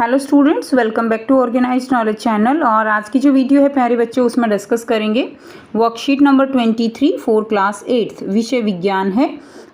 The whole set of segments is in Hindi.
Hello students, welcome back to organised knowledge channel. और आज की जो वीडियो है प्यारे बच्चे उसमें डिस्कस करेंगे वर्कशीट नंबर 23 फोर क्लास 8 विषय विज्ञान है।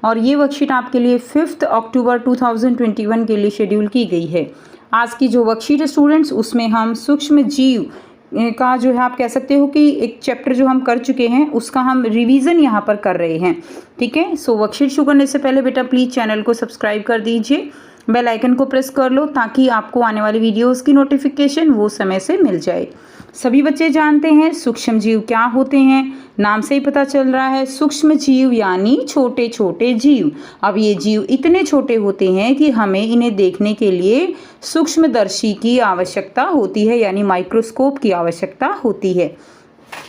और ये वर्कशीट आपके लिए 5 अक्टूबर 2021 के लिए शेड्यूल की गई है। आज की जो वर्कशीट है स्टूडेंट्स उसमें हम सूक्ष्म जीव का जो है आप कह सकते हो कि एक चैप्टर जो हम कर चुके हैं उसका हम रिवीजन यहाँ पर कर रहे हैं। ठीक है, सो वर्कशीट शुरू करने से पहले बेटा प्लीज़ चैनल को सब्सक्राइब कर दीजिए, बेल आइकन को प्रेस कर लो ताकि आपको आने वाली वीडियोस की नोटिफिकेशन वो समय से मिल जाए। सभी बच्चे जानते हैं सूक्ष्म जीव क्या होते हैं, नाम से ही पता चल रहा है सूक्ष्म जीव यानी छोटे छोटे जीव। अब ये जीव इतने छोटे होते हैं कि हमें इन्हें देखने के लिए सूक्ष्मदर्शी की आवश्यकता होती है, यानी माइक्रोस्कोप की आवश्यकता होती है।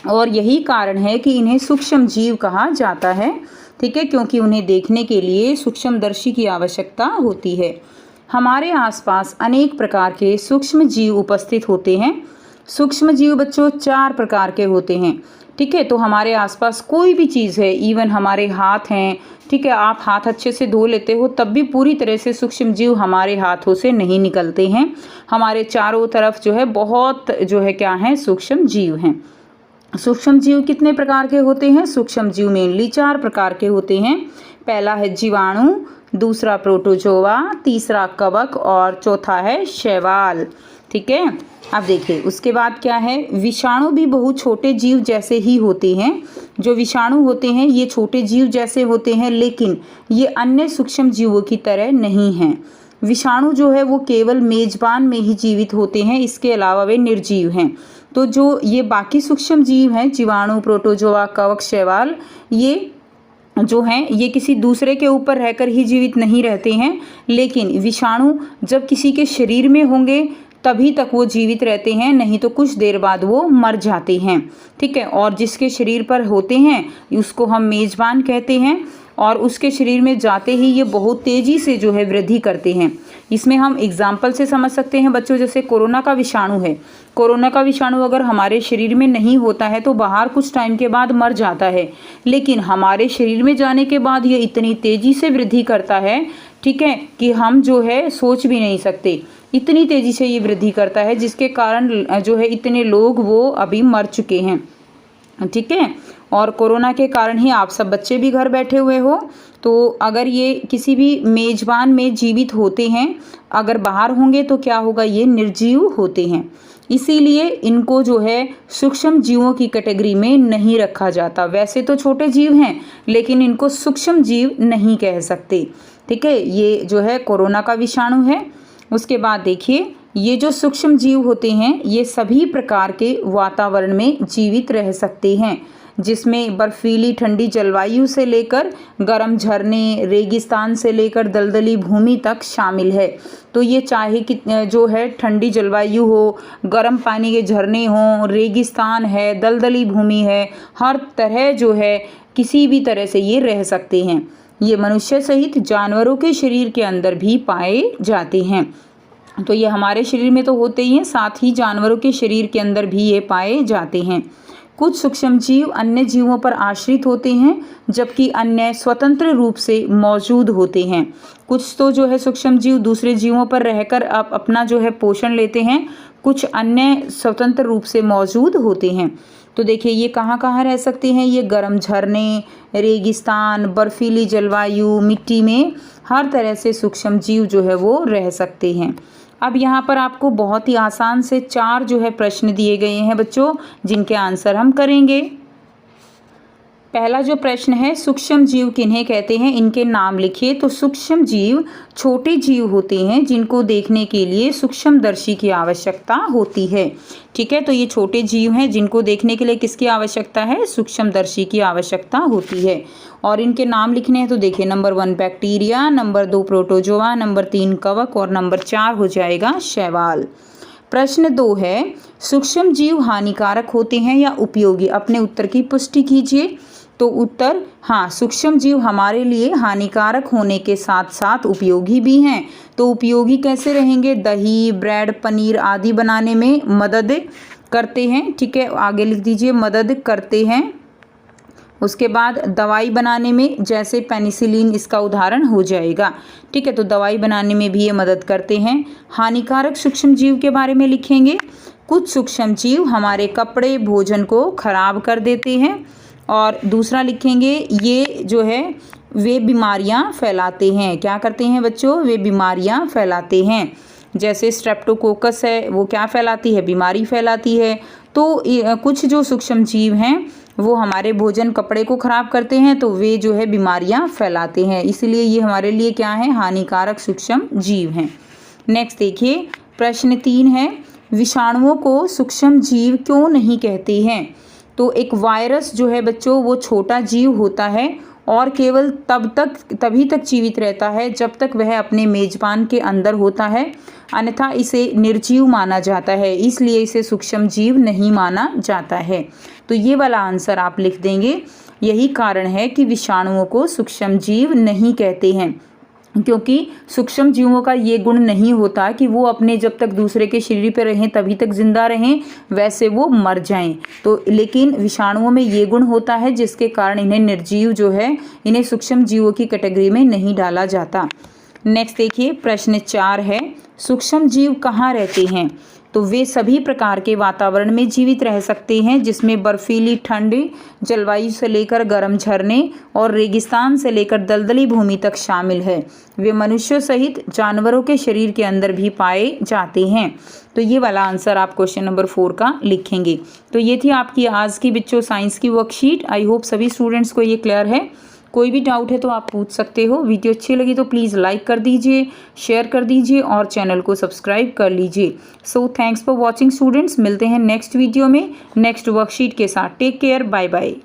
और यही कारण है कि इन्हें सूक्ष्म जीव कहा जाता है। ठीक है, क्योंकि उन्हें देखने के लिए सूक्ष्मदर्शी की आवश्यकता होती है। हमारे आसपास अनेक प्रकार के सूक्ष्म जीव उपस्थित होते हैं। सूक्ष्म जीव बच्चों 4 प्रकार के होते हैं। ठीक है, तो हमारे आसपास कोई भी चीज़ है, इवन हमारे हाथ हैं, ठीक है, आप हाथ अच्छे से धो लेते हो तब भी पूरी तरह से सूक्ष्म जीव हमारे हाथों से नहीं निकलते हैं। हमारे चारों तरफ जो है बहुत जो है क्या है, सूक्ष्म जीव हैं। सूक्ष्म जीव कितने प्रकार के होते हैं? सूक्ष्म जीव मेनली 4 प्रकार के होते हैं। पहला है जीवाणु, दूसरा प्रोटोजोआ, तीसरा कवक और चौथा है शैवाल। ठीक है, अब देखिए उसके बाद क्या है, विषाणु भी बहुत छोटे जीव जैसे ही होते हैं। जो विषाणु होते हैं ये छोटे जीव जैसे होते हैं, लेकिन ये अन्य सूक्ष्म जीवों की तरह नहीं हैं। विषाणु जो है वो केवल मेजबान में ही जीवित होते हैं, इसके अलावा वे निर्जीव हैं। तो जो ये बाकी सूक्ष्म जीव हैं, जीवाणु, प्रोटोजोआ, कवक, शैवाल, ये जो हैं ये किसी दूसरे के ऊपर रहकर ही जीवित नहीं रहते हैं, लेकिन विषाणु जब किसी के शरीर में होंगे तभी तक वो जीवित रहते हैं, नहीं तो कुछ देर बाद वो मर जाते हैं। ठीक है, और जिसके शरीर पर होते हैं उसको हम मेजबान कहते हैं, और उसके शरीर में जाते ही ये बहुत तेज़ी से जो है वृद्धि करते हैं। इसमें हम एग्जाम्पल से समझ सकते हैं बच्चों, जैसे कोरोना का विषाणु है। कोरोना का विषाणु अगर हमारे शरीर में नहीं होता है तो बाहर कुछ टाइम के बाद मर जाता है, लेकिन हमारे शरीर में जाने के बाद ये इतनी तेज़ी से वृद्धि करता है, ठीक है, कि हम जो है सोच भी नहीं सकते। इतनी तेज़ी से ये वृद्धि करता है जिसके कारण जो है इतने लोग वो अभी मर चुके हैं। ठीक है, और कोरोना के कारण ही आप सब बच्चे भी घर बैठे हुए हो। तो अगर ये किसी भी मेजबान में जीवित होते हैं, अगर बाहर होंगे तो क्या होगा, ये निर्जीव होते हैं। इसीलिए इनको जो है सूक्ष्म जीवों की कैटेगरी में नहीं रखा जाता। वैसे तो छोटे जीव हैं लेकिन इनको सूक्ष्म जीव नहीं कह सकते। ठीक है, ये जो है कोरोना का विषाणु है। उसके बाद देखिए ये जो सूक्ष्म जीव होते हैं ये सभी प्रकार के वातावरण में जीवित रह सकते हैं, जिसमें बर्फीली ठंडी जलवायु से लेकर गर्म झरने, रेगिस्तान से लेकर दलदली भूमि तक शामिल है। तो ये चाहे कि जो है ठंडी जलवायु हो, गर्म पानी के झरने हों, रेगिस्तान है, दलदली भूमि है, हर तरह जो है किसी भी तरह से ये रह सकते हैं। ये मनुष्य सहित जानवरों के शरीर के अंदर भी पाए जाते हैं। तो ये हमारे शरीर में तो होते ही हैं, साथ ही जानवरों के शरीर के अंदर भी ये पाए जाते हैं। कुछ सूक्ष्म जीव अन्य जीवों पर आश्रित होते हैं, जबकि अन्य स्वतंत्र रूप से मौजूद होते हैं। कुछ तो जो है सूक्ष्म जीव दूसरे जीवों पर रहकर अपना जो है पोषण लेते हैं, कुछ अन्य स्वतंत्र रूप से मौजूद होते हैं। तो देखिए ये कहाँ कहाँ रह सकते हैं, ये गर्म झरने, रेगिस्तान, बर्फीली जलवायु, मिट्टी में हर तरह से सूक्ष्म जीव जो है वो रह सकते हैं। अब यहाँ पर आपको बहुत ही आसान से 4 जो है प्रश्न दिए गए हैं बच्चों, जिनके आंसर हम करेंगे। पहला जो प्रश्न है, सूक्ष्म जीव किन्हें कहते हैं, इनके नाम लिखिए। तो सूक्ष्म जीव छोटे जीव होते हैं जिनको देखने के लिए सूक्ष्मदर्शी की आवश्यकता होती है। ठीक है, तो ये छोटे जीव हैं जिनको देखने के लिए किसकी आवश्यकता है, सूक्ष्मदर्शी की आवश्यकता होती है। और इनके नाम लिखने हैं, तो देखिए number 1 bacteria, number 2 protozoa, number 3 कवक और नंबर 4 हो जाएगा शैवाल। प्रश्न 2 है, सूक्ष्म जीव हानिकारक होते हैं या उपयोगी? अपने उत्तर की पुष्टि कीजिए। तो उत्तर हाँ, सूक्ष्म जीव हमारे लिए हानिकारक होने के साथ साथ उपयोगी भी हैं। तो उपयोगी कैसे रहेंगे, दही, ब्रेड, पनीर आदि बनाने में मदद करते हैं। ठीक है, आगे लिख दीजिए, मदद करते हैं। उसके बाद दवाई बनाने में, जैसे पेनिसिलिन इसका उदाहरण हो जाएगा। ठीक है, तो दवाई बनाने में भी ये मदद करते हैं। हानिकारक सूक्ष्म जीव के बारे में लिखेंगे। कुछ सूक्ष्म जीव हमारे कपड़े, भोजन को खराब कर देते हैं। और दूसरा लिखेंगे, ये जो है वे बीमारियां फैलाते हैं। क्या करते हैं बच्चों? वे बीमारियां फैलाते हैं। जैसे स्ट्रेप्टोकोकस है, वो क्या फैलाती है? बीमारी फैलाती है। तो कुछ जो सूक्ष्म जीव हैं वो हमारे भोजन, कपड़े को खराब करते हैं, तो वे जो है बीमारियां फैलाते हैं। इसलिए ये हमारे लिए क्या है? हानिकारक सूक्ष्म जीव हैं। नेक्स्ट देखिए, प्रश्न 3 है, विषाणुओं को सूक्ष्म जीव क्यों नहीं कहते हैं? तो एक वायरस जो है बच्चों, वो छोटा जीव होता है और केवल तभी तक जीवित रहता है जब तक वह अपने मेजबान के अंदर होता है, अन्यथा इसे निर्जीव माना जाता है। इसलिए इसे सूक्ष्म जीव नहीं माना जाता है। तो ये वाला आंसर आप लिख देंगे। यही कारण है कि विषाणुओं को सूक्ष्म जीव नहीं कहते हैं, क्योंकि सूक्ष्म जीवों का ये गुण नहीं होता कि वो अपने जब तक दूसरे के शरीर पर रहें तभी तक जिंदा रहें, वैसे वो मर जाएं। तो लेकिन विषाणुओं में ये गुण होता है जिसके कारण इन्हें निर्जीव जो है, इन्हें सूक्ष्म जीवों की कैटेगरी में नहीं डाला जाता। नेक्स्ट देखिए, प्रश्न 4 है, सूक्ष्म जीव कहाँ रहते हैं? तो वे सभी प्रकार के वातावरण में जीवित रह सकते हैं, जिसमें बर्फीली ठंडी जलवायु से लेकर गर्म झरने और रेगिस्तान से लेकर दलदली भूमि तक शामिल है। वे मनुष्यों सहित जानवरों के शरीर के अंदर भी पाए जाते हैं। तो ये वाला आंसर आप क्वेश्चन नंबर 4 का लिखेंगे। तो ये थी आपकी आज की बच्चों साइंस की वर्कशीट। आई होप सभी स्टूडेंट्स को ये क्लियर है। कोई भी डाउट है तो आप पूछ सकते हो। वीडियो अच्छी लगी तो प्लीज़ लाइक कर दीजिए, शेयर कर दीजिए और चैनल को सब्सक्राइब कर लीजिए। So thanks for watching students. मिलते हैं नेक्स्ट वीडियो में नेक्स्ट वर्कशीट के साथ। Take care, bye bye.